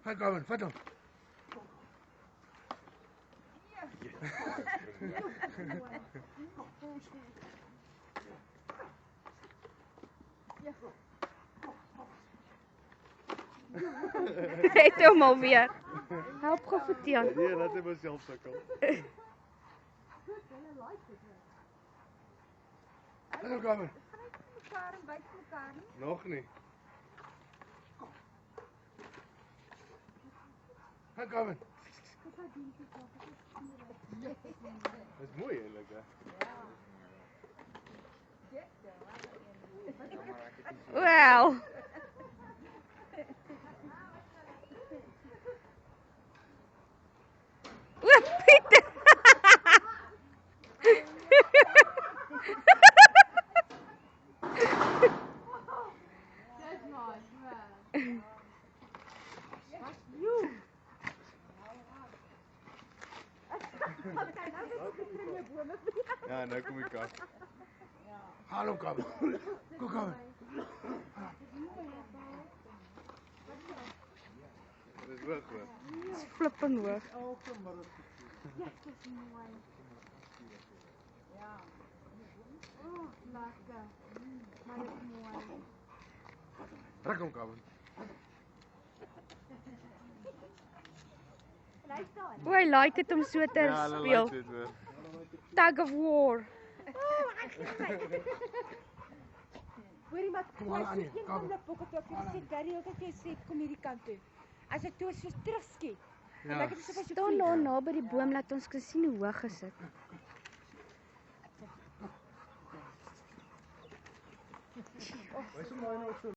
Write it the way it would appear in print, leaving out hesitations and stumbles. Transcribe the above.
Gaan Gavin, vat hom. Het hom alweer. Help gou vir Tiaan. Nee, laat hy maar self sukkel. Hallo Gavin. Nog nie. Gaan Gavin. Dis mooi eintlik, hè. Wel. O, Pieter. Ja, nou kom ek af. Haal hom Gavin. Kom Gavin. Dis hoog hoor. Dis flippend hoog. Trek hom Gavin. O, hy like dit om so te Ja, hulle speel. like dit hoor. Tug of war. Hoorie maar, Kom maar aan nie, een kom. oomblik bokke toe, ek het gesê, Gary, ook ek sê, kom hierdie kant toe. As ek toe so terugskiet, Ja. dan ek het so by so Staan daar na by die boom, laat ons kan sien hoe hoog is dit. Wys hom nou so